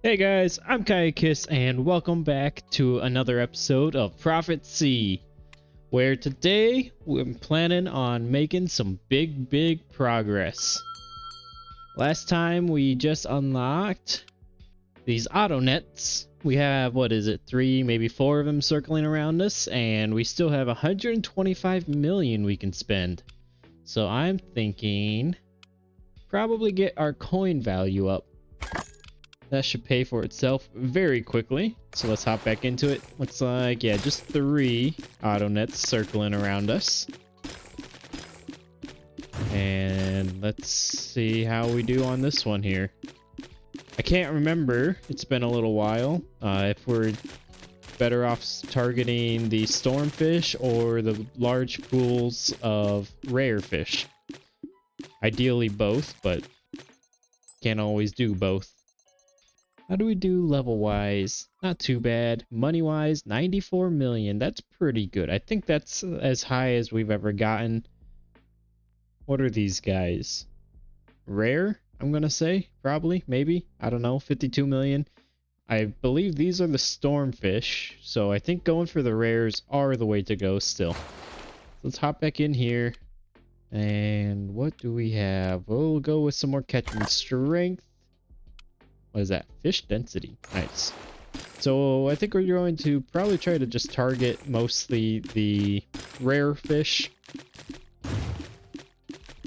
Hey guys, I'm Kaiakis and welcome back to another episode of Prophet C, where today we're planning on making some big progress. Last time we just unlocked these auto nets. We have, what is it, 3, maybe 4 of them circling around us, and we still have 125 million we can spend. So I'm thinking probably get our coin value up. That should pay for itself very quickly. So let's hop back into it. Looks like, yeah, just 3 auto nets circling around us. And let's see how we do on this one here. I can't remember. It's been a little while. If we're better off targeting the stormfish or the large pools of rare fish. Ideally both, but can't always do both. How do we do level-wise? Not too bad. Money-wise, 94 million. That's pretty good. I think that's as high as we've ever gotten. What are these guys? Rare, I'm gonna say. Probably, maybe. I don't know. 52 million. I believe these are the stormfish. So I think going for the rares are the way to go still. Let's hop back in here. And what do we have? We'll go with some more catching strength. What is that? Fish density. Nice. So I think we're going to probably try to just target mostly the rare fish.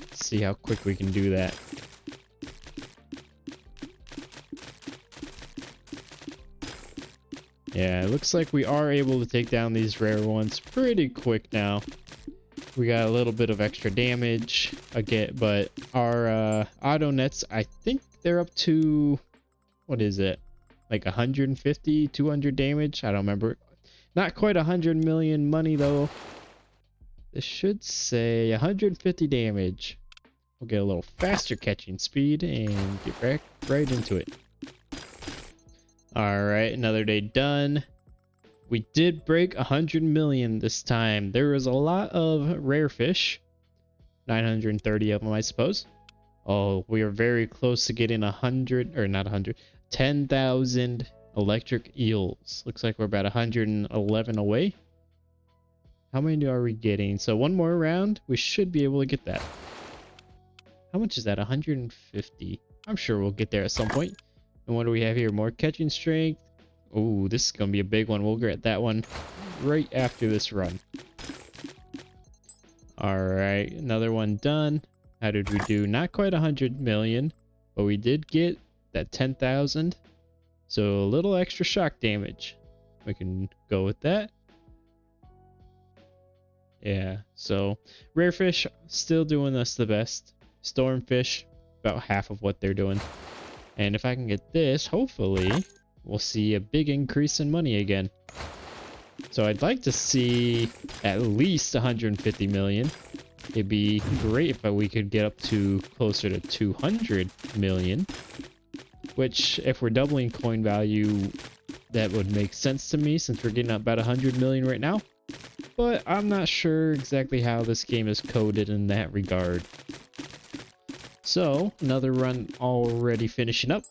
Let's see how quick we can do that. Yeah, it looks like we are able to take down these rare ones pretty quick now. We got a little bit of extra damage again, but our auto nets, I think they're up to... what is it? Like 150, 200 damage? I don't remember. Not quite 100 million money though. This should say 150 damage. We'll get a little faster catching speed and get back right into it. Alright, another day done. We did break 100 million this time. There was a lot of rare fish. 930 of them, I suppose. Oh, we are very close to getting 100, or not 100, 10,000 electric eels. Looks like we're about 111 away. How many are we getting? So one more round, we should be able to get that. How much is that? 150. I'm sure we'll get there at some point. And what do we have here? More catching strength. Oh, this is going to be a big one. We'll get that one right after this run. Alright, another one done. How did we do? Not quite 100 million, but we did get that 10,000. So a little extra shock damage. We can go with that. Yeah, so rare fish still doing us the best. Stormfish, about half of what they're doing. And if I can get this, hopefully we'll see a big increase in money again. So I'd like to see at least 150 million. It'd be great if we could get up to closer to 200 million. Which, if we're doubling coin value, that would make sense to me since we're getting about 100 million right now. But I'm not sure exactly how this game is coded in that regard. So, another run already finishing up.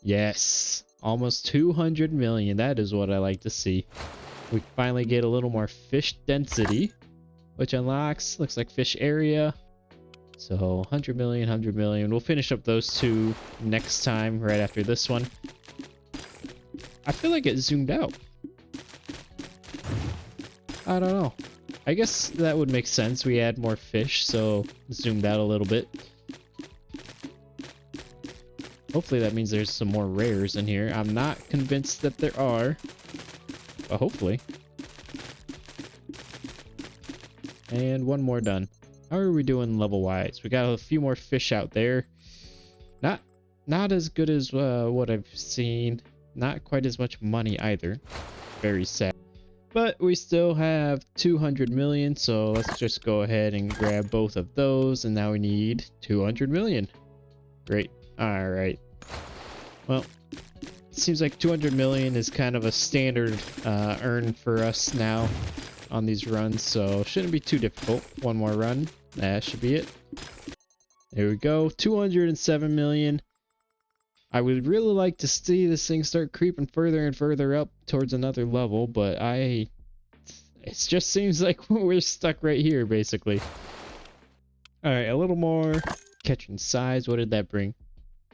Yes, almost 200 million. That is what I like to see. We finally get a little more fish density, which unlocks, looks like fish area. So 100 million, 100 million. We'll finish up those two next time, right after this one. I feel like it zoomed out. I don't know. I guess that would make sense. We add more fish, so zoomed out a little bit. Hopefully that means there's some more rares in here. I'm not convinced that there are, but hopefully. And one more done. How are we doing level-wise? We got a few more fish out there. Not as good as what I've seen. Not quite as much money either. Very sad. But we still have 200 million, so let's just go ahead and grab both of those. And now we need 200 million. Great. Alright. Well, it seems like 200 million is kind of a standard earn for us now on these runs, so shouldn't be too difficult. One more run. That should be it. There we go. 207 million. I would really like to see this thing start creeping further and further up towards another level, but it just seems like we're stuck right here, basically. Alright, a little more catching size. What did that bring?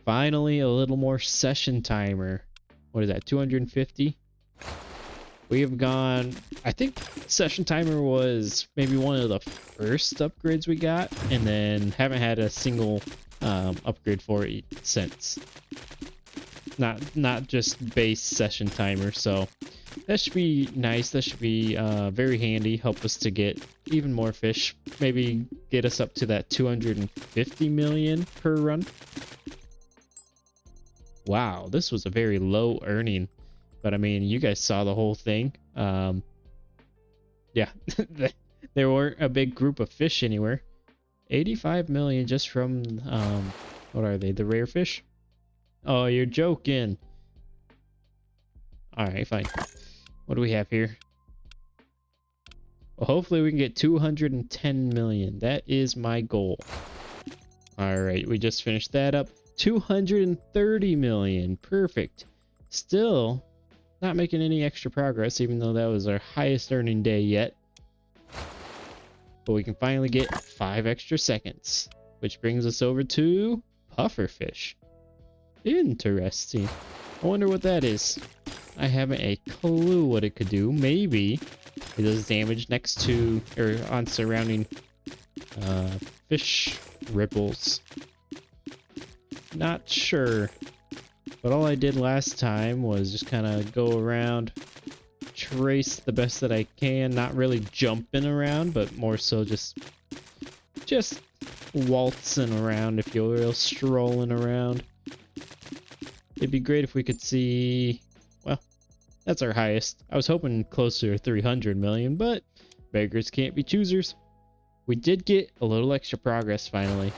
Finally, a little more session timer. What is that, 250? We have gone... I think session timer was maybe one of the first upgrades we got, and then haven't had a single upgrade for it since. Not just base session timer, so that should be nice. That should be very handy. Help us to get even more fish. Maybe get us up to that 250 million per run. Wow, this was a very low earning, but I mean, you guys saw the whole thing. Yeah, there weren't a big group of fish anywhere. 85 million just from what are they? The rare fish? Oh, you're joking. Alright, fine. What do we have here? Well, hopefully we can get 210 million. That is my goal. Alright, we just finished that up. 230 million. Perfect. Still not making any extra progress, even though that was our highest earning day yet. But we can finally get 5 extra seconds, which brings us over to pufferfish. Interesting. I wonder what that is. I haven't a clue what it could do. Maybe it does damage next to or on surrounding fish ripples. Not sure. But all I did last time was just kind of go around, trace the best that I can, not really jumping around, but more so just waltzing around, if you will, strolling around. It'd be great if we could see, well, that's our highest. I was hoping closer to 300 million, but beggars can't be choosers. We did get a little extra progress finally.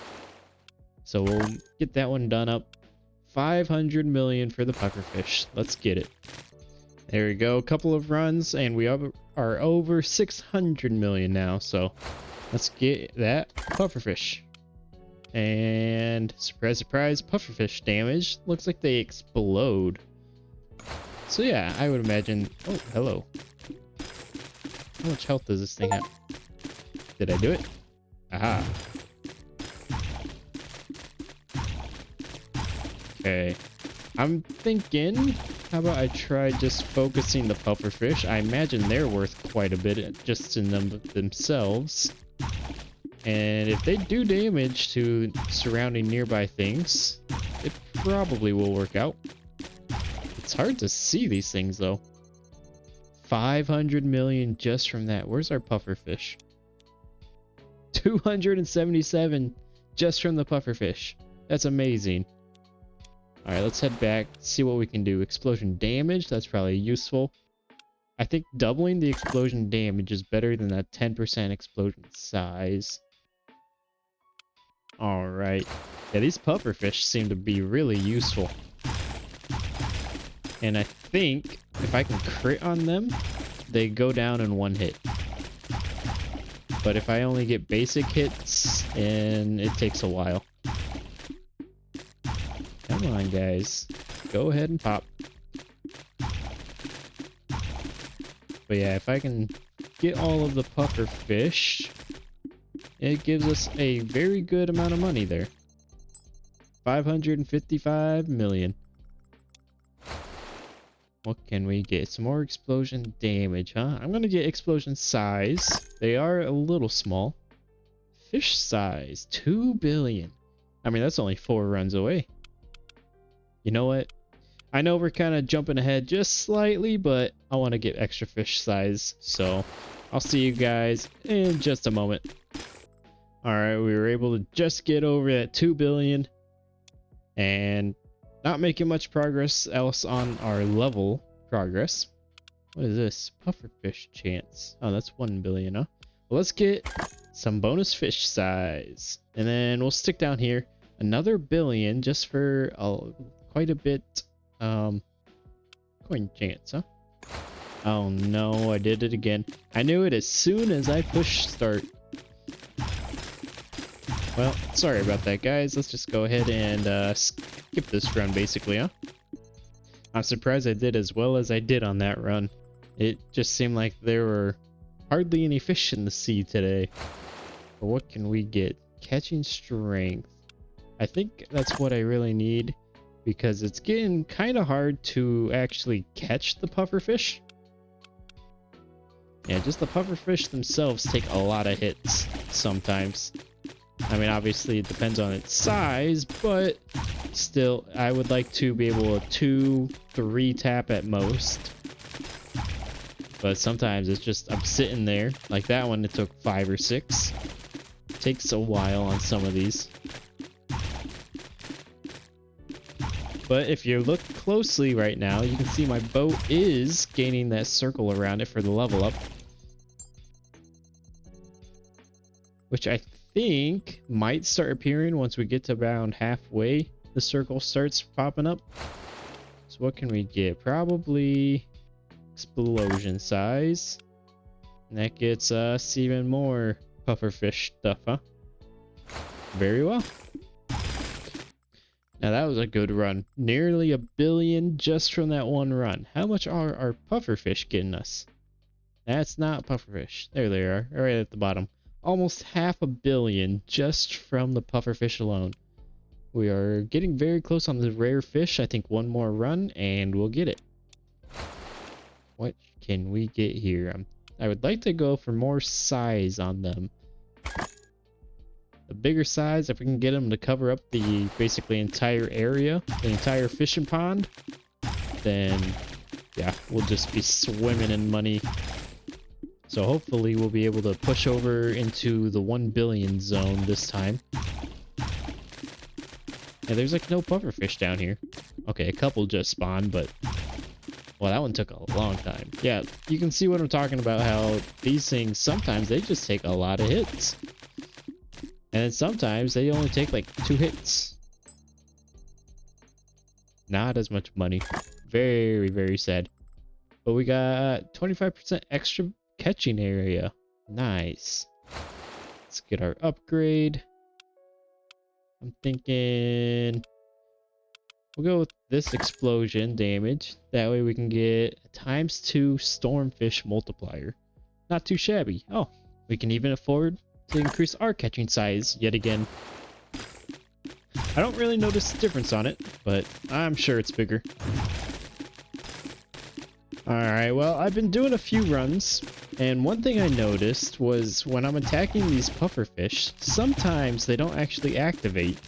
So we'll get that one done up. 500 million for the pufferfish. Let's get it. There we go. A couple of runs and we are over 600 million now. So let's get that pufferfish. And surprise, surprise, pufferfish damage. Looks like they explode. So yeah, I would imagine... Oh, hello. How much health does this thing have? Did I do it? Aha. Okay. I'm thinking, how about I try just focusing the pufferfish? I imagine they're worth quite a bit just in themselves. And if they do damage to surrounding nearby things, it probably will work out. It's hard to see these things though. 500 million just from that. Where's our pufferfish? 277 just from the pufferfish. That's amazing. Alright, let's head back, see what we can do. Explosion damage, that's probably useful. I think doubling the explosion damage is better than that 10% explosion size. Alright. Yeah, these pufferfish seem to be really useful. And I think if I can crit on them, they go down in one hit. But if I only get basic hits, and it takes a while. Come on, guys. Go ahead and pop. But yeah, if I can get all of the pufferfish, it gives us a very good amount of money there. 555 million. What can we get? Some more explosion damage, huh? I'm gonna get explosion size. They are a little small. Fish size, 2 billion. I mean, that's only 4 runs away. You know what? I know we're kind of jumping ahead just slightly, but I want to get extra fish size. So I'll see you guys in just a moment. Alright, we were able to just get over at 2 billion. And not making much progress else on our level progress. What is this? Pufferfish chance. Oh, that's 1 billion, huh? Well, let's get some bonus fish size. And then we'll stick down here. Another billion just for quite a bit coin chance, huh? Oh no, I did it again. I knew it as soon as I pushed start. Well, sorry about that, guys. Let's just go ahead and skip this run, basically, huh? I'm surprised I did as well as I did on that run. It just seemed like there were hardly any fish in the sea today. But what can we get? Catching strength. I think that's what I really need, because it's getting kind of hard to actually catch the pufferfish. Yeah, just the pufferfish themselves take a lot of hits sometimes. I mean, obviously it depends on its size, but still, I would like to be able to 2-3 tap at most. But sometimes it's just, I'm sitting there. Like that one, it took 5 or 6. It takes a while on some of these. But if you look closely right now, you can see my boat is gaining that circle around it for the level up. Which I think might start appearing once we get to around halfway. The circle starts popping up. So what can we get? Probably explosion size. And that gets us even more pufferfish stuff, huh? Very well. Now that was a good run. Nearly 1 billion just from that one run. How much are our pufferfish getting us? That's not pufferfish. There they are, right at the bottom. Almost 500 million just from the pufferfish alone. We are getting very close on the rare fish. I think one more run and we'll get it. What can we get here? I would like to go for more size on them. The bigger size, if we can get them to cover up the basically entire area, the entire fishing pond, then yeah, we'll just be swimming in money. So hopefully we'll be able to push over into the 1 billion zone this time. Yeah, there's like no pufferfish down here. Okay, a couple just spawned, but well, that one took a long time. Yeah, you can see what I'm talking about, how these things, sometimes they just take a lot of hits. And then sometimes they only take like 2 hits. Not as much money. Very, very sad. But we got 25% extra catching area. Nice. Let's get our upgrade. I'm thinking we'll go with this explosion damage. That way we can get a ×2 stormfish multiplier. Not too shabby. Oh, we can even afford to increase our catching size yet again. I don't really notice the difference on it, but I'm sure it's bigger. Alright, well, I've been doing a few runs, and one thing I noticed was when I'm attacking these pufferfish, sometimes they don't actually activate.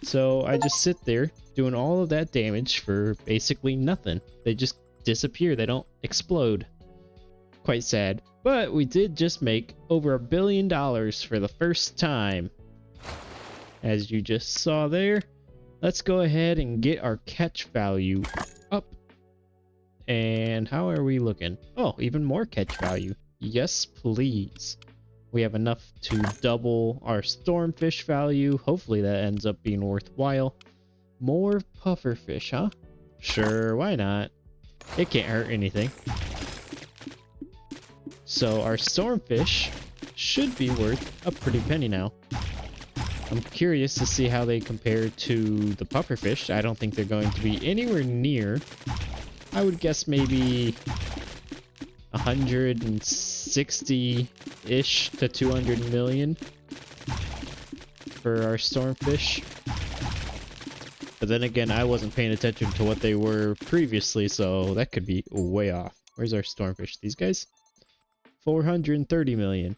So I just sit there doing all of that damage for basically nothing. They just disappear, they don't explode. Quite sad. But we did just make over $1 billion for the first time. As you just saw there. Let's go ahead and get our catch value up. And how are we looking? Oh, even more catch value. Yes, please. We have enough to double our stormfish value. Hopefully that ends up being worthwhile. More pufferfish, huh? Sure, why not? It can't hurt anything. So our stormfish should be worth a pretty penny now. I'm curious to see how they compare to the pufferfish. I don't think they're going to be anywhere near. I would guess maybe 160-ish to 200 million for our stormfish. But then again, I wasn't paying attention to what they were previously, so that could be way off. Where's our stormfish? These guys? 430 million.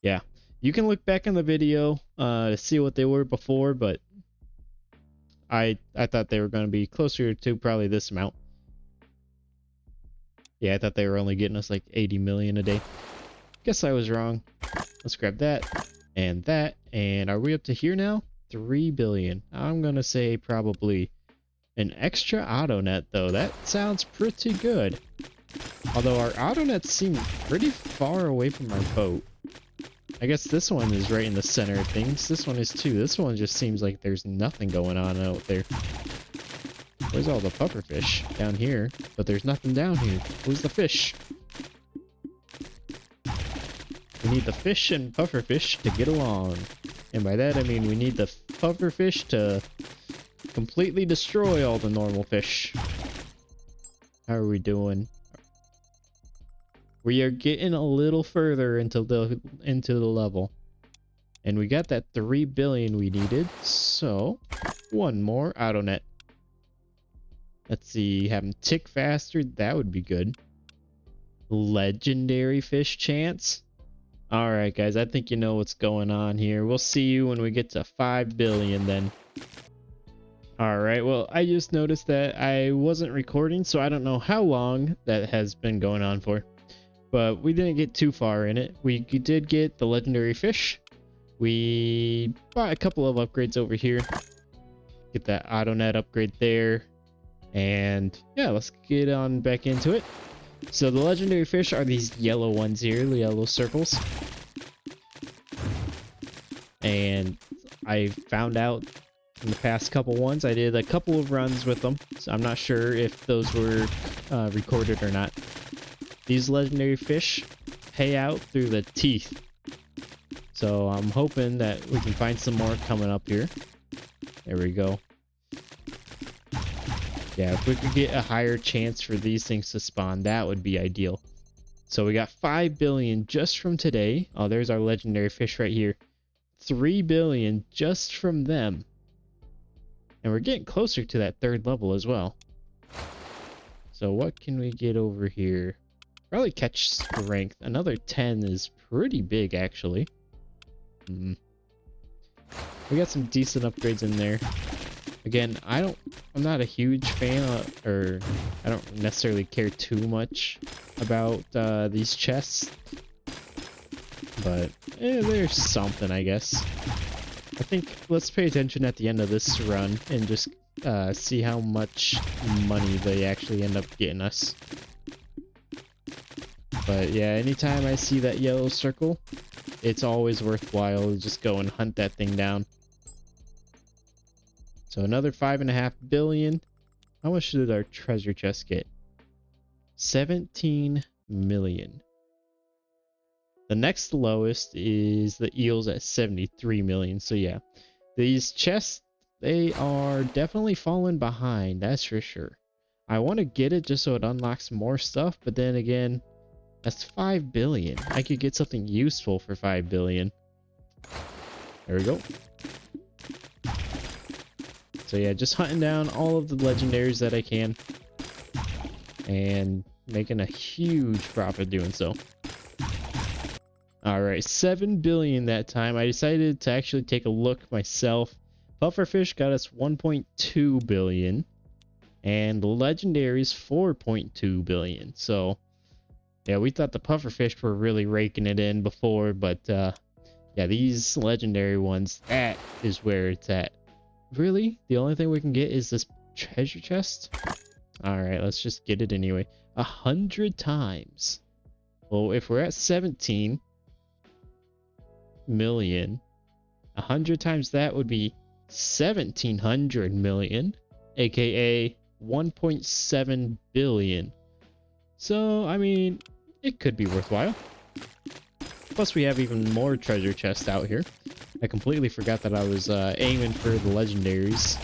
Yeah, you can look back in the video to see what they were before, but I thought they were going to be closer to probably this amount. Yeah, I thought they were only getting us like 80 million a day. Guess I was wrong. Let's grab that and that. And are we up to here now? 3 billion. I'm going to say probably an extra auto net though. That sounds pretty good. Although our auto nets seem pretty far away from our boat. I guess this one is right in the center of things. This one is too. This one just seems like there's nothing going on out there. Where's all the pufferfish? Down here. But there's nothing down here. Where's the fish? We need the fish and pufferfish to get along. And by that I mean we need the pufferfish to completely destroy all the normal fish. How are we doing? We are getting a little further into the level. And we got that 3 billion we needed. So, one more AutoNet. Let's see, have them tick faster. That would be good. Legendary fish chance. Alright guys, I think you know what's going on here. We'll see you when we get to 5 billion then. Alright, well, I just noticed that I wasn't recording, so I don't know how long that has been going on for. But we didn't get too far in it. We did get the legendary fish. We bought a couple of upgrades over here. Get that AutoNet upgrade there. And yeah, let's get on back into it. So the legendary fish are these yellow ones here, the yellow circles. And I found out in the past couple ones, I did a couple of runs with them, so I'm not sure if those were recorded or not. These legendary fish pay out through the teeth. So I'm hoping that we can find some more coming up here. There we go. Yeah, if we could get a higher chance for these things to spawn, that would be ideal. So we got 5 billion just from today. Oh, there's our legendary fish right here. 3 billion just from them. And we're getting closer to that 3rd level as well. So what can we get over here? Probably catch strength. Another 10 is pretty big, actually. We got some decent upgrades in there. Again, I'm not a huge fan or I don't necessarily care too much about these chests. But there's something, I guess. I think let's pay attention at the end of this run and just see how much money they actually end up getting us. But yeah, anytime I see that yellow circle, it's always worthwhile to just go and hunt that thing down. So another 5.5 billion. How much did our treasure chest get? 17 million. The next lowest is the eels at 73 million. So yeah, these chests, they are definitely falling behind, that's for sure. I want to get it just so it unlocks more stuff, but then again, that's 5 billion. I could get something useful for 5 billion. There we go. So yeah, just hunting down all of the legendaries that I can. And making a huge profit doing so. Alright, 7 billion that time. I decided to actually take a look myself. Pufferfish got us 1.2 billion. And the legendaries 4.2 billion. So yeah, we thought the pufferfish were really raking it in before, but yeah, these legendary ones, that is where it's at. Really? The only thing we can get is this treasure chest? Alright, let's just get it anyway. 100 times. Well, if we're at 17 million, 100 times that would be 1700 million, aka 1.7 billion. So, I mean, it could be worthwhile. Plus, we have even more treasure chests out here. I completely forgot that I was aiming for the legendaries.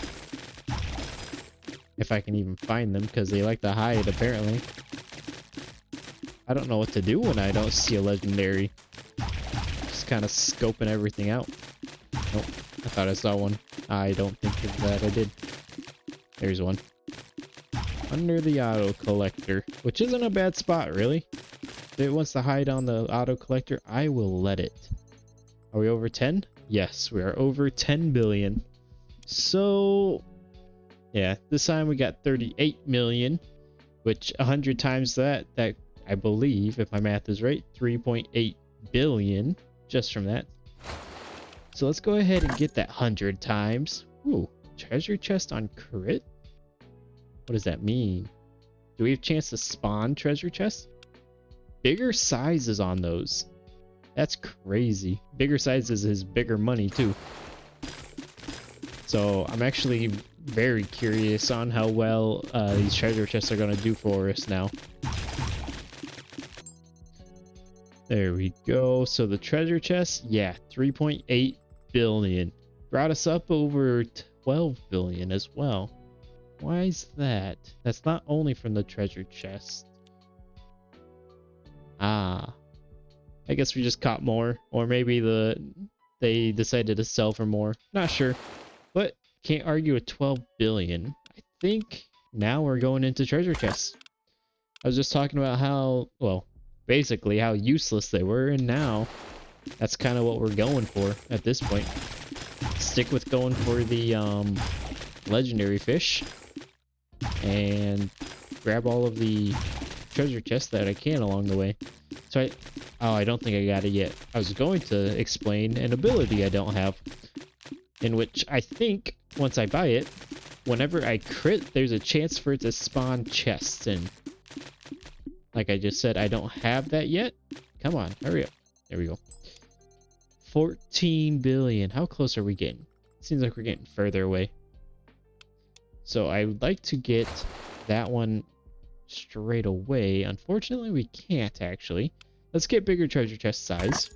If I can even find them, because they like to hide, apparently. I don't know what to do when I don't see a legendary. Just kind of scoping everything out. Nope, I thought I saw one. I don't think that I did. There's one. Under the auto collector, which isn't a bad spot, really. If it wants to hide on the auto collector, I will let it. Are we over 10? Yes, we are over 10 billion. So, yeah, this time we got 38 million, which 100 times that I believe, if my math is right, 3.8 billion just from that. So let's go ahead and get that 100 times. Ooh, treasure chest on crit? What does that mean? Do we have a chance to spawn treasure chests? Bigger sizes on those. That's crazy. Bigger sizes is bigger money too. So I'm actually very curious on how well these treasure chests are going to do for us now. There we go. So the treasure chest, yeah, 3.8 billion. Brought us up over 12 billion as well. Why is that? That's not only from the treasure chest. Ah, I guess we just caught more, or maybe they decided to sell for more. Not sure, but can't argue with 12 billion. I think now we're going into treasure chests. I was just talking about how, well, basically how useless they were, and now that's kind of what we're going for at this point. Stick with going for the legendary fish and grab all of the treasure chests that I can along the way. So I don't think I got it yet. I was going to explain an ability I don't have, in which I think once I buy it, whenever I crit, there's a chance for it to spawn chests. And like I just said, I don't have that yet. Come on, hurry up. There we go. 14 billion. How close are we getting? Seems like we're getting further away. So I would like to get that one straight away. Unfortunately, we can't actually. Let's get bigger treasure chest size.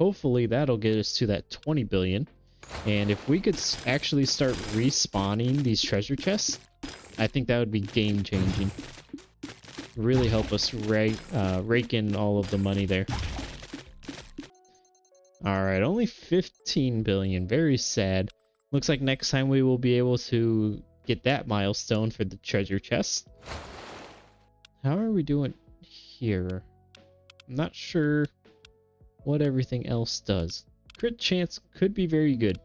Hopefully that'll get us to that 20 billion. And if we could actually start respawning these treasure chests, I think that would be game changing. Really help us rake in all of the money there. Alright, only 15 billion. Very sad. Looks like next time we will be able to get that milestone for the treasure chest. How are we doing here? I'm not sure what everything else does. Crit chance could be very good.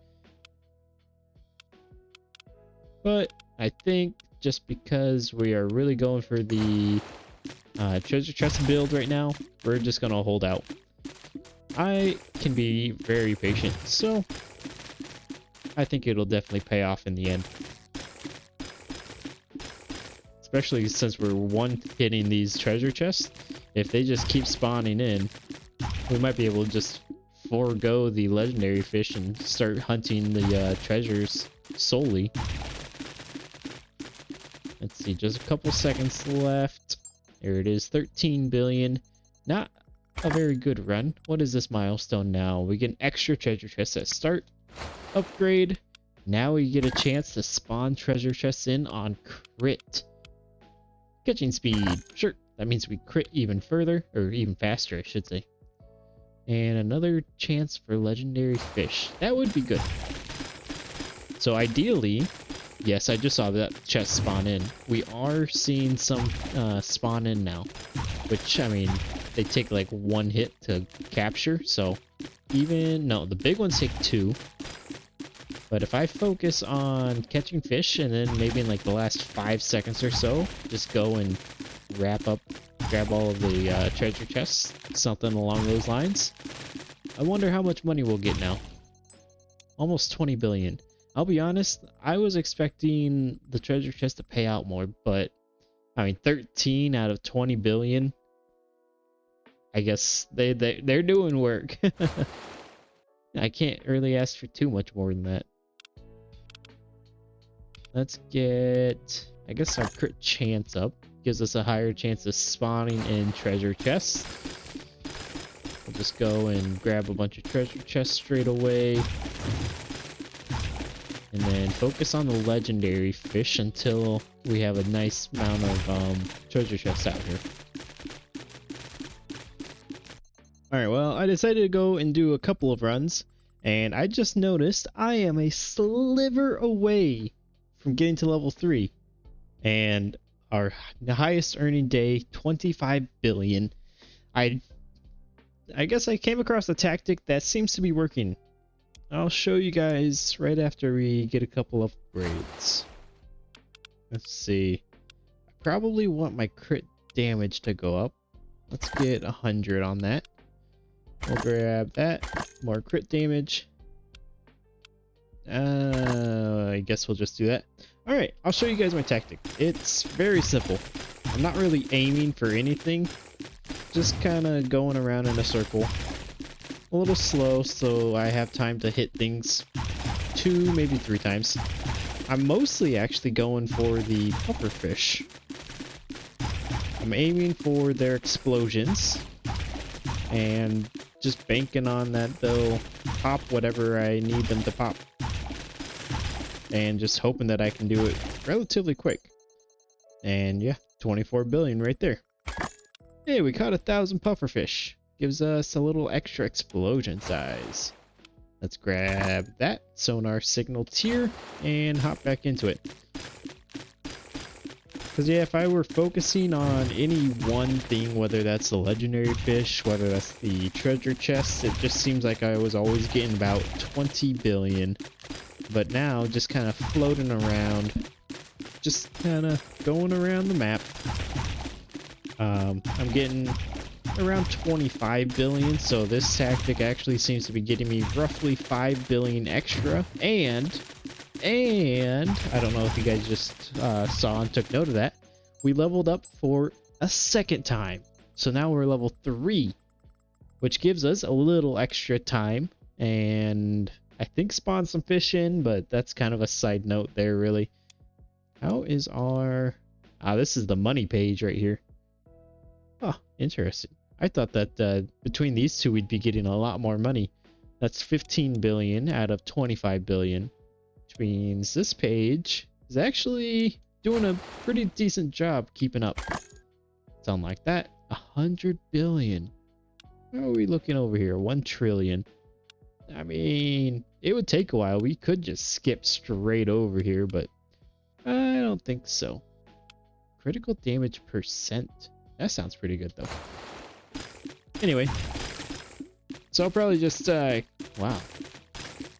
But I think just because we are really going for the treasure chest build right now, we're just going to hold out. I can be very patient, so I think it'll definitely pay off in the end. Especially since we're one-hitting these treasure chests. If they just keep spawning in, we might be able to just forego the legendary fish and start hunting the treasures solely. Let's see, just a couple seconds left. There it is, 13 billion. Not a very good run. What is this milestone now? We get an extra treasure chest at start. Upgrade. Now we get a chance to spawn treasure chests in on crit. Catching speed. Sure, that means we crit even further, or even faster, I should say. And another chance for legendary fish. That would be good. So ideally, yes, I just saw that chest spawn in. We are seeing some spawn in now, which, I mean, they take like one hit to capture. So even, no, the big ones take 2. But if I focus on catching fish and then maybe in like the last 5 seconds or so, just go and grab all of the treasure chests, something along those lines. I wonder how much money we'll get now. Almost 20 billion. I'll be honest, I was expecting the treasure chest to pay out more, but I mean 13 out of 20 billion. I guess they're doing work. I can't really ask for too much more than that. Let's get, I guess, our crit chance up. Gives us a higher chance of spawning in treasure chests. We'll just go and grab a bunch of treasure chests straight away. And then focus on the legendary fish until we have a nice amount of treasure chests out here. Alright, well, I decided to go and do a couple of runs. And I just noticed I am a sliver away from getting to level 3. And our highest earning day, 25 billion. I guess I came across a tactic that seems to be working. I'll show you guys right after we get a couple of upgrades. Let's see. I probably want my crit damage to go up. Let's get 100 on that. We'll grab that. More crit damage. I guess we'll just do that. Alright, I'll show you guys my tactic. It's very simple. I'm not really aiming for anything. Just kind of going around in a circle. A little slow so I have time to hit things 2, maybe 3 times. I'm mostly actually going for the pufferfish. I'm aiming for their explosions. And just banking on that they'll pop whatever I need them to pop. And just hoping that I can do it relatively quick. And yeah, 24 billion right there. Hey, we caught 1,000 pufferfish. Gives us a little extra explosion size. Let's grab that sonar signal tier and hop back into it. Because yeah, if I were focusing on any one thing, whether that's the legendary fish, whether that's the treasure chests, it just seems like I was always getting about 20 billion. But now, just kind of floating around, just kind of going around the map. I'm getting around 25 billion, so this tactic actually seems to be getting me roughly 5 billion extra. And I don't know if you guys just saw and took note of that, we leveled up for a second time. So now we're level 3, which gives us a little extra time, and I think spawn some fish in, but that's kind of a side note there, really. How is our... this is the money page right here. Oh, interesting. I thought that between these two we'd be getting a lot more money. That's 15 billion out of 25 billion. Which means this page is actually doing a pretty decent job keeping up. Something like that. 100 billion. How are we looking over here? 1 trillion. I mean, it would take a while. We could just skip straight over here, but I don't think so. Critical damage percent. That sounds pretty good, though. Anyway. So I'll probably just, wow.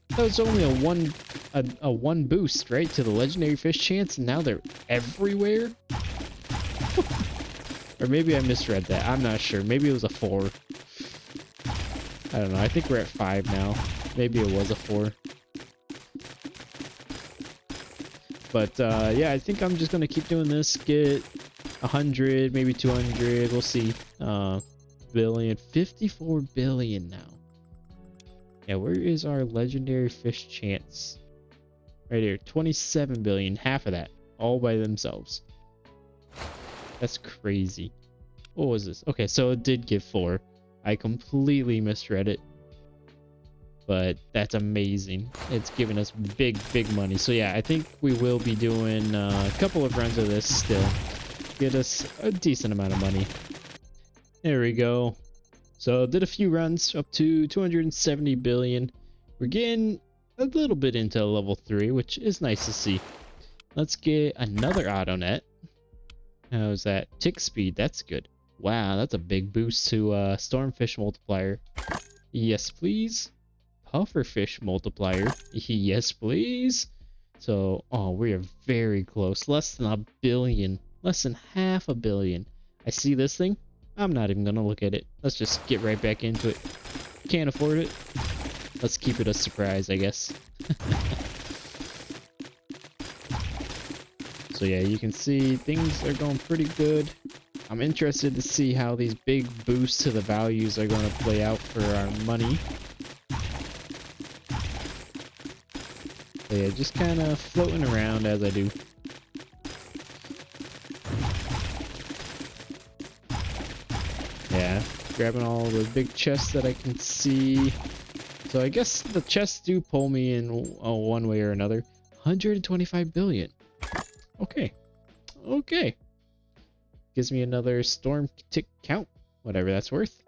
That was only a one boost, right, to the legendary fish chance, and now they're everywhere? Or maybe I misread that. I'm not sure. Maybe it was a 4. I don't know. I think we're at 5 now. Maybe it was a 4. But, yeah, I think I'm just going to keep doing this. Get 100, maybe 200. We'll see. Billion. 54 billion now. Yeah, where is our legendary fish chance? Right here. 27 billion. Half of that. All by themselves. That's crazy. What was this? Okay, so it did give 4. I completely misread it. But that's amazing. It's giving us big money. So yeah, I think we will be doing a couple of runs of this still. Get us a decent amount of money. There we go. So did a few runs up to 270 billion. We're getting a little bit into level 3, which is nice to see. Let's get another AutoNet. How's that? Tick speed, that's good. Wow, that's a big boost to Stormfish multiplier. Yes, please. Pufferfish multiplier. Yes, please. So, oh, we are very close. Less than 1 billion. Less than half a billion. I see this thing. I'm not even gonna look at it. Let's just get right back into it. Can't afford it. Let's keep it a surprise, I guess. So yeah, you can see things are going pretty good. I'm interested to see how these big boosts to the values are going to play out for our money. So yeah, just kind of floating around as I do. Yeah, grabbing all the big chests that I can see. So I guess the chests do pull me in one way or another. 125 billion. Okay. Okay. Gives me another storm tick count, whatever that's worth.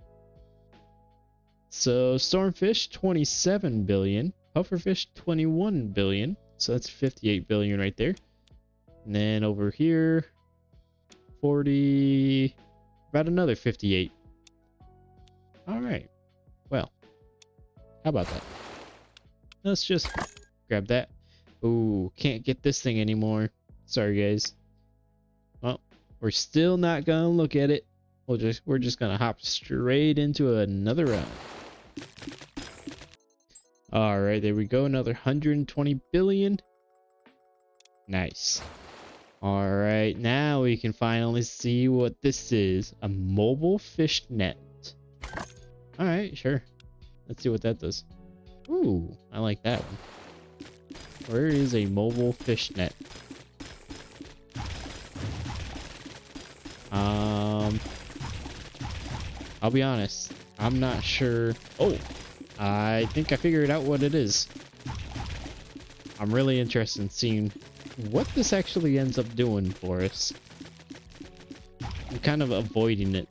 So Stormfish, 27 billion. Pufferfish, 21 billion. So that's 58 billion right there. And then over here, 40, about another 58. All right. Well, how about that? Let's just grab that. Ooh, can't get this thing anymore. Sorry, guys. Well, we're still not gonna look at it. We're just gonna hop straight into another round. All right, there we go. Another 120 billion. Nice. All right, now we can finally see what this is. A mobile fish net. All right, sure. Let's see what that does. Ooh, I like that one. Where is a mobile fish net? I'll be honest. I'm not sure. Oh, I think I figured out what it is. I'm really interested in seeing what this actually ends up doing for us. I'm kind of avoiding it.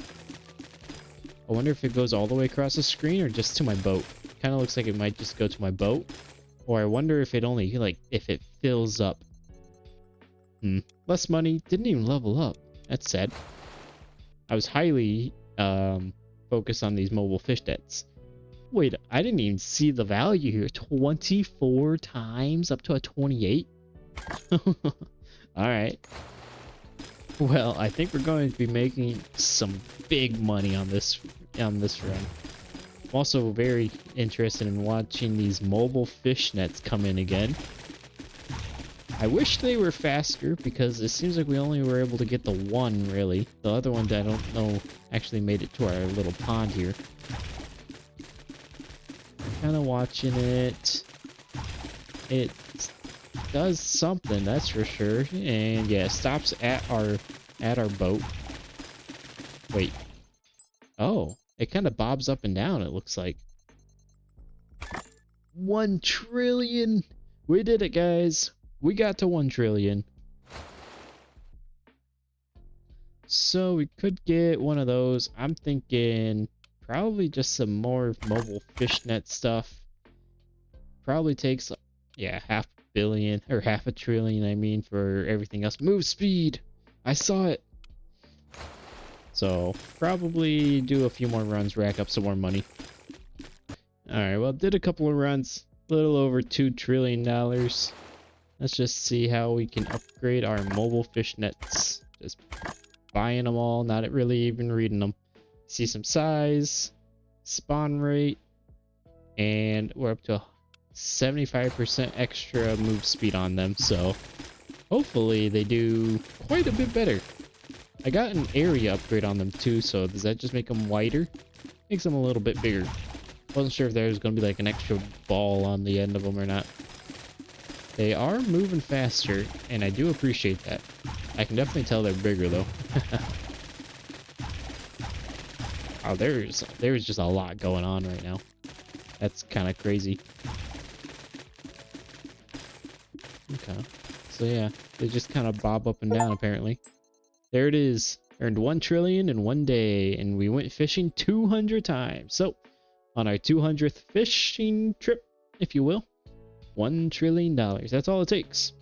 I wonder if it goes all the way across the screen or just to my boat. Kind of looks like it might just go to my boat. Or I wonder if it only, like, if it fills up. Less money, didn't even level up. That's sad. I was highly focused on these mobile fish nets. Wait, I didn't even see the value here. 24 times up to a 28? Alright. Well, I think we're going to be making some big money on this run. I'm also very interested in watching these mobile fish nets come in again. I wish they were faster because it seems like we only were able to get the one, really. The other one, I don't know, actually made it to our little pond here. Kind of watching it. It does something, that's for sure. And yeah, it stops at our boat. Wait. Oh, it kind of bobs up and down, it looks like. 1 trillion! We did it, guys! We got to 1 trillion. So we could get one of those. I'm thinking probably just some more mobile fishnet stuff. Probably takes, yeah, 500 million or 500 billion, I mean, for everything else. Move speed! I saw it! So probably do a few more runs, rack up some more money. Alright, well, did a couple of runs. A little over $2 trillion. Let's just see how we can upgrade our mobile fish nets. Just buying them all, not really even reading them. See some size, spawn rate, and we're up to 75% extra move speed on them, so hopefully they do quite a bit better. I got an area upgrade on them too, so does that just make them wider? Makes them a little bit bigger. Wasn't sure if there was going to be like an extra ball on the end of them or not. They are moving faster, and I do appreciate that. I can definitely tell they're bigger, though. Oh, there's just a lot going on right now. That's kind of crazy. Okay. So yeah, they just kind of bob up and down, apparently. There it is. Earned 1 trillion in 1 day, and we went fishing 200 times. So, on our 200th fishing trip, if you will, $1 trillion. That's all it takes.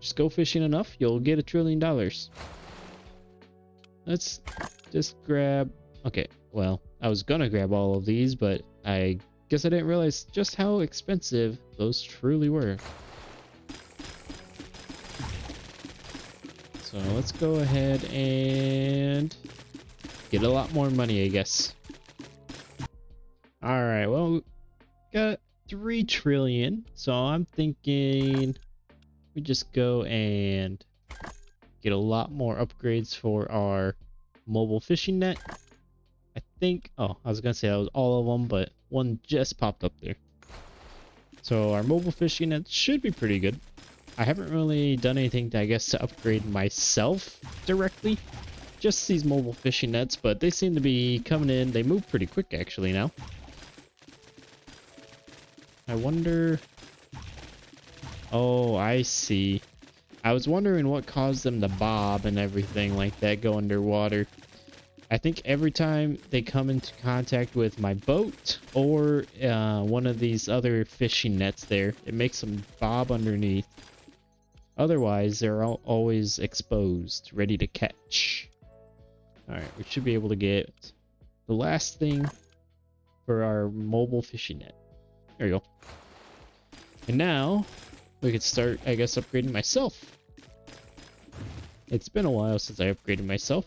Just go fishing enough, you'll get $1 trillion. Let's just grab... Okay, well, I was gonna grab all of these, but I guess I didn't realize just how expensive those truly were. So let's go ahead and get a lot more money, I guess. Alright, well, got 3 trillion, so I'm thinking we just go and get a lot more upgrades for our mobile fishing net. I think, oh, I was gonna say that was all of them, but one just popped up there. So our mobile fishing net should be pretty good. I haven't really done anything to, I guess, to upgrade myself directly. Just these mobile fishing nets, but they seem to be coming in. They move pretty quick, actually, now. I wonder... Oh, I see. I was wondering what caused them to bob and everything like that, go underwater. I think every time they come into contact with my boat or one of these other fishing nets there, it makes them bob underneath. Otherwise, they're always exposed, ready to catch. Alright, we should be able to get the last thing for our mobile fishing net. There we go. And now, we could start, I guess, upgrading myself. It's been a while since I upgraded myself.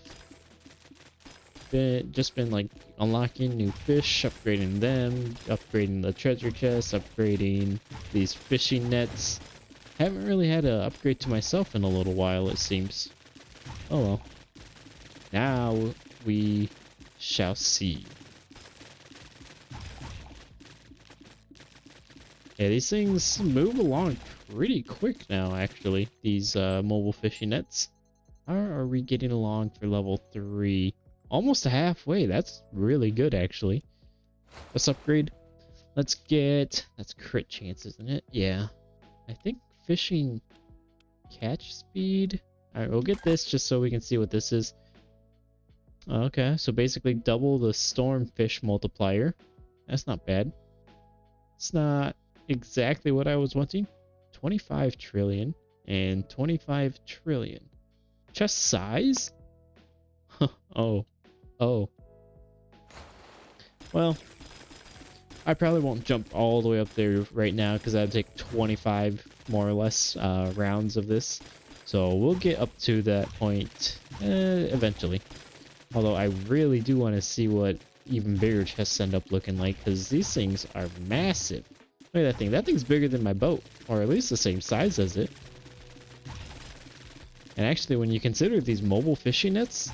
Just been like unlocking new fish, upgrading them, upgrading the treasure chests, upgrading these fishing nets. Haven't really had to upgrade to myself in a little while, it seems. Oh well. Now we shall see. Yeah, these things move along pretty quick now, actually. These mobile fishing nets. How are we getting along for level 3? Almost halfway. That's really good, actually. Let's upgrade. Let's get... That's crit chance, isn't it? Yeah. I think fishing catch speed. Alright, we'll get this just so we can see what this is. Okay, so basically double the stormfish multiplier. That's not bad. It's not exactly what I was wanting. 25 trillion and 25 trillion. Chest size? Oh. Oh. Well, I probably won't jump all the way up there right now because that'd take 25 more or less rounds of this. So we'll get up to that point eventually. Although I really do want to see what even bigger chests end up looking like, because these things are massive. Look at that thing. That thing's bigger than my boat, or at least the same size as it. And actually, when you consider these mobile fishing nets,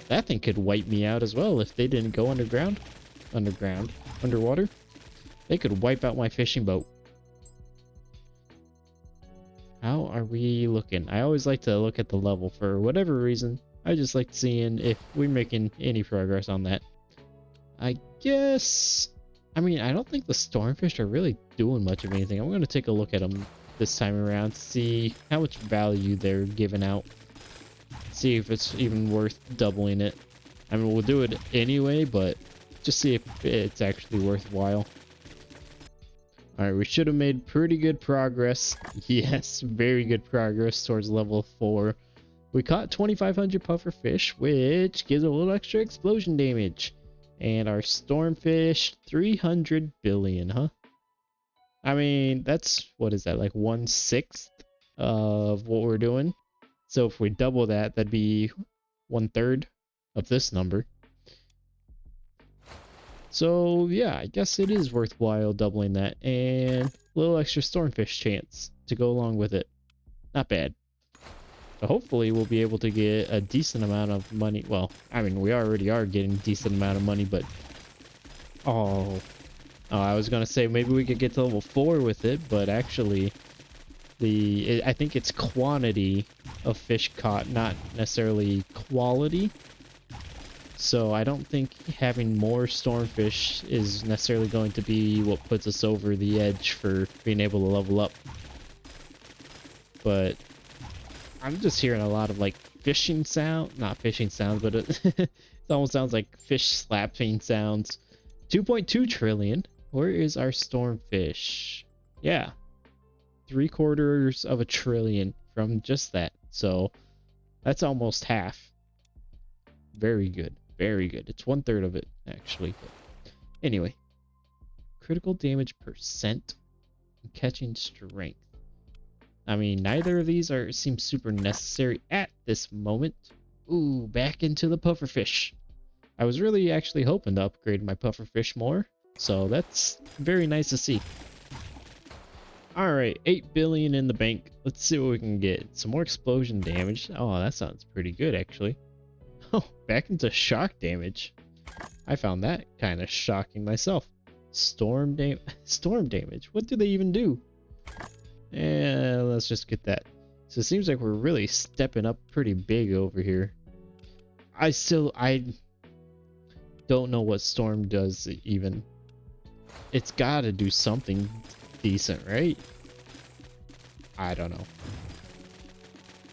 that thing could wipe me out as well if they didn't go underwater. They could wipe out my fishing boat. How are we looking? I always like to look at the level for whatever reason. I just like seeing if we're making any progress on that. I guess... I mean, I don't think the stormfish are really doing much of anything. I'm going to take a look at them this time around, see how much value they're giving out. See if it's even worth doubling it. I mean, we'll do it anyway, but just see if it's actually worthwhile. Alright, we should have made pretty good progress. Yes, very good progress towards level 4. We caught 2,500 pufferfish, which gives a little extra explosion damage. And our stormfish, 300 billion, huh? I mean, that's, what is that, like 1/6 of what we're doing? So if we double that, that'd be 1/3 of this number. So yeah, I guess it is worthwhile doubling that, and a little extra stormfish chance to go along with it. Not bad. So hopefully we'll be able to get a decent amount of money. Well, I mean, we already are getting a decent amount of money, but... Oh, I was gonna say maybe we could get to level 4 with it, but actually, I think it's quantity of fish caught, not necessarily quality. So I don't think having more stormfish is necessarily going to be what puts us over the edge for being able to level up. But I'm just hearing a lot of like fishing sound, not fishing sounds, but it almost sounds like fish slapping sounds. 2.2 trillion. Where is our stormfish? Yeah. 3/4 of a trillion from just that. So that's almost half. Very good. Very good. It's 1/3 of it, actually. But anyway. Critical damage percent and catching strength. I mean, neither of these seem super necessary at this moment. Ooh, back into the pufferfish. I was really actually hoping to upgrade my pufferfish more, so that's very nice to see. Alright, 8 billion in the bank. Let's see what we can get. Some more explosion damage. Oh, that sounds pretty good, actually. Oh, back into shock damage. I found that kind of shocking myself. Storm damage. What do they even do? And let's just get that. So it seems like we're really stepping up pretty big over here. I don't know what Storm does even. It's gotta do something decent, right? I don't know.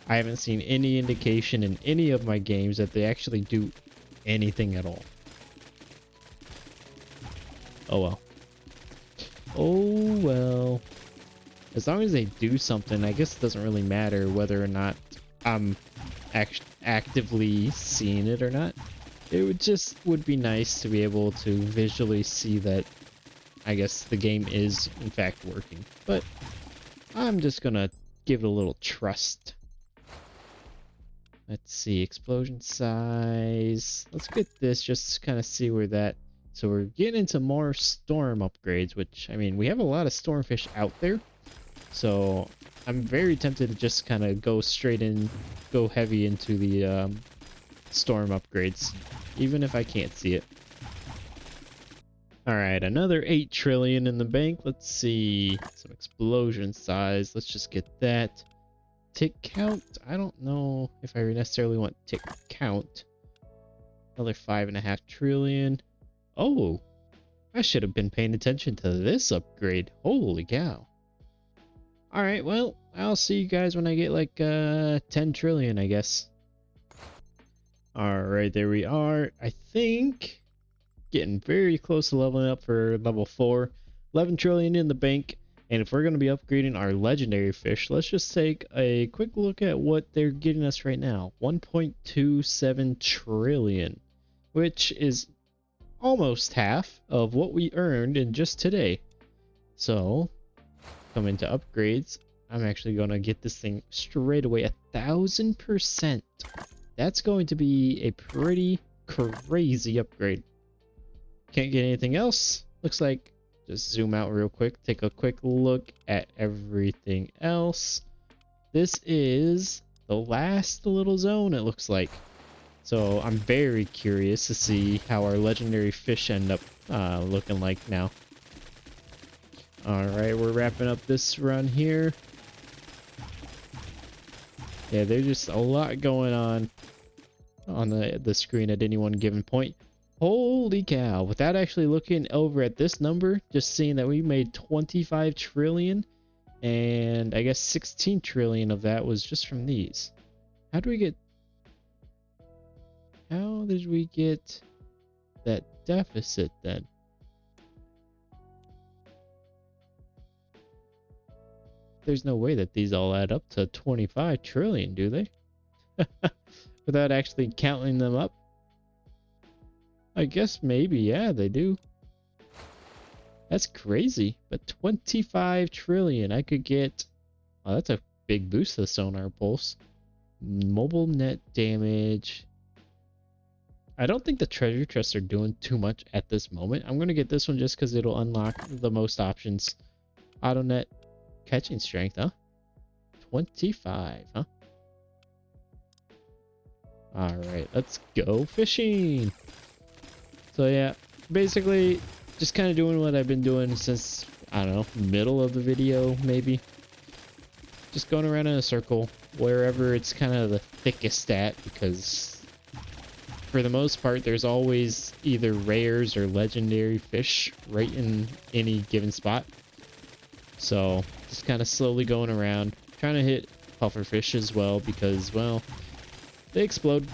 I haven't seen any indication in any of my games that they actually do anything at all. Oh well. Oh well. As long as they do something, I guess it doesn't really matter whether or not I'm actively seeing it or not. It would be nice to be able to visually see that, I guess, the game is in fact working. But I'm just gonna give it a little trust. Let's see, explosion size. Let's get this just to kind of see where that... So we're getting into more storm upgrades, which, I mean, we have a lot of stormfish out there. So I'm very tempted to just kind of go straight in, go heavy into the storm upgrades, even if I can't see it. Alright, another 8 trillion in the bank. Let's see, some explosion size. Let's just get that. Tick count, I don't know if I necessarily want tick count. Another 5.5 trillion. Oh, I should have been paying attention to this upgrade. Holy cow. Alright, well, I'll see you guys when I get like 10 trillion, I guess. Alright, there we are. I think getting very close to leveling up for level 4. 11 trillion in the bank. And if we're going to be upgrading our legendary fish, let's just take a quick look at what they're getting us right now. 1.27 trillion, which is almost half of what we earned in just today. So, come into upgrades. I'm actually going to get this thing straight away 1,000%. That's going to be a pretty crazy upgrade. Can't get anything else. Looks like just zoom out real quick, take a quick look at everything else. This is the last little zone, it looks like. So I'm very curious to see how our legendary fish end up looking like now. Alright, we're wrapping up this run here. Yeah, there's just a lot going on the screen at any one given point. Holy cow, without actually looking over at this number, just seeing that we made 25 trillion, and I guess 16 trillion of that was just from these. How did we get that deficit then? There's no way that these all add up to 25 trillion, do they? Without actually counting them up? I guess maybe, yeah, they do. That's crazy. But 25 trillion, I could get... Oh, that's a big boost to the sonar pulse. Mobile net damage. I don't think the treasure chests are doing too much at this moment. I'm going to get this one just because it'll unlock the most options. Auto net catching strength, huh? 25, huh? Alright, let's go fishing. So yeah, basically just kind of doing what I've been doing since, I don't know, middle of the video maybe. Just going around in a circle wherever it's kind of the thickest at, because for the most part there's always either rares or legendary fish right in any given spot. So just kind of slowly going around, trying to hit pufferfish as well because, well, they explode.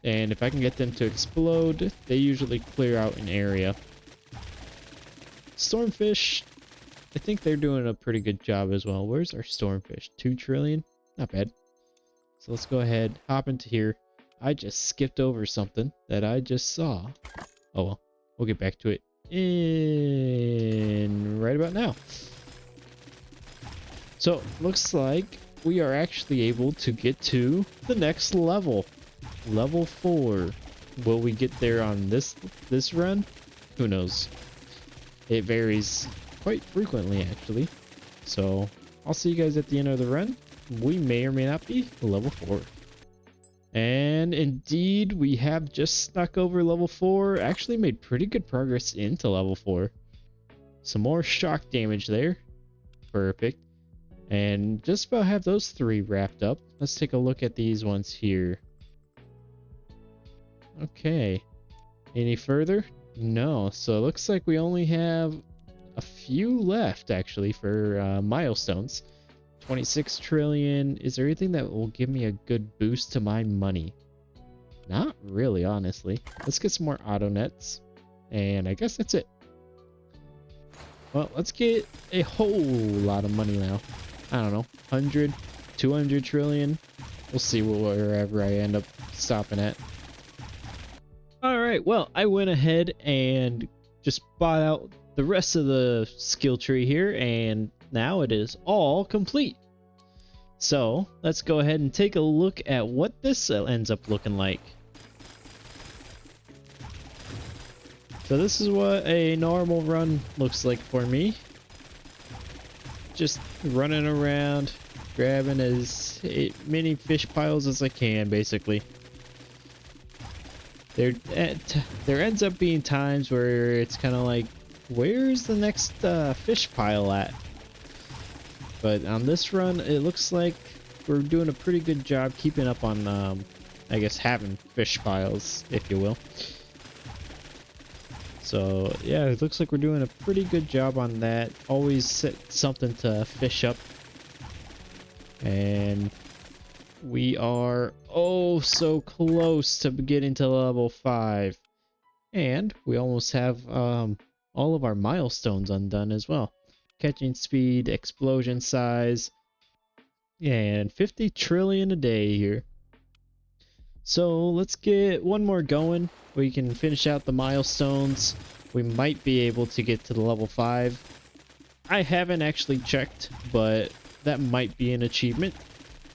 And if I can get them to explode, they usually clear out an area. Stormfish, I think they're doing a pretty good job as well. Where's our stormfish? 2 trillion? Not bad. So let's go ahead, hop into here. I just skipped over something that I just saw. Oh well, we'll get back to it in right about now. So, looks like we are actually able to get to the next level. Level 4. Will we get there on this run? Who knows? It varies quite frequently, actually. So, I'll see you guys at the end of the run. We may or may not be level 4. And indeed, we have just snuck over level 4. Actually made pretty good progress into level 4. Some more shock damage there. Perfect. And just about have those 3 wrapped up. Let's take a look at these ones here. Okay. Any further? No. So it looks like we only have a few left, actually, for milestones. 26 trillion. Is there anything that will give me a good boost to my money? Not really, honestly. Let's get some more auto nets. And I guess that's it. Well, let's get a whole lot of money now. I don't know, 100, 200 trillion. We'll see wherever I end up stopping at. Alright, well, I went ahead and just bought out the rest of the skill tree here, and now it is all complete. So, let's go ahead and take a look at what this ends up looking like. So this is what a normal run looks like for me. Just running around, grabbing as many fish piles as I can, basically. There ends up being times where it's kind of like, where's the next fish pile at? But on this run, it looks like we're doing a pretty good job keeping up on, I guess, having fish piles, if you will. So yeah, it looks like we're doing a pretty good job on that. Always set something to fish up. And we are oh so close to getting to level 5. And we almost have all of our milestones undone as well. Catching speed, explosion size, and 50 trillion a day here. So let's get one more going. We can finish out the milestones. We might be able to get to the level 5. I haven't actually checked, but that might be an achievement.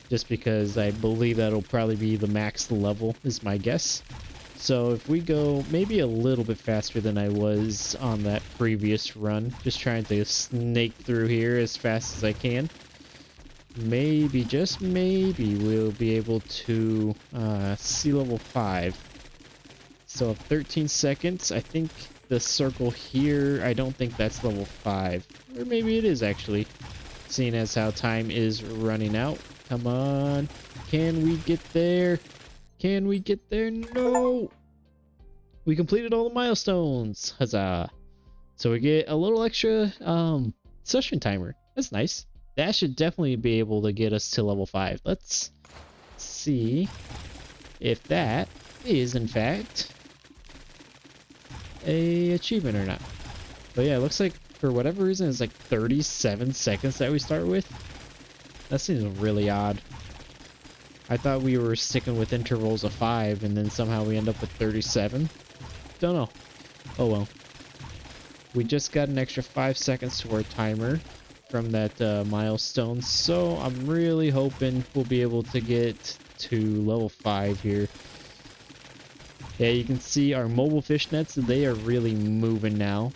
Just because I believe that'll probably be the max level is my guess. So if we go maybe a little bit faster than I was on that previous run, just trying to snake through here as fast as I can. Maybe, just maybe, we'll be able to see level 5. So 13 seconds. I think the circle here, I don't think that's level 5. Or maybe it is actually, seeing as how time is running out. Come on. Can we get there? Can we get there? No! We completed all the milestones. Huzzah. So we get a little extra session timer. That's nice. That should definitely be able to get us to level 5. Let's see if that is in fact a achievement or not. But yeah, it looks like for whatever reason it's like 37 seconds that we start with. That seems really odd. I thought we were sticking with intervals of 5 and then somehow we end up with 37. Don't know. Oh well. We just got an extra 5 seconds to our timer from that milestone, so I'm really hoping we'll be able to get to level 5 here. Yeah, you can see our mobile fishnets, they are really moving now.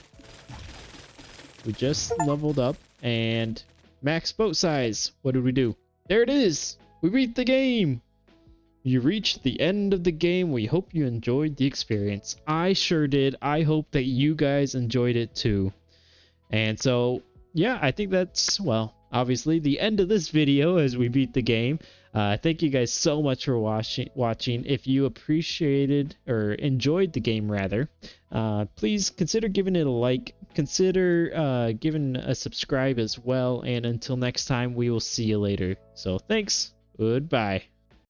We just leveled up and max boat size. What did we do? There it is! We beat the game! You reached the end of the game. We hope you enjoyed the experience. I sure did. I hope that you guys enjoyed it too. And so yeah, I think that's, well, obviously the end of this video as we beat the game. Thank you guys so much for watching. If you appreciated or enjoyed the game rather, please consider giving it a like, consider giving a subscribe as well, and until next time, we will see you later. So thanks, goodbye.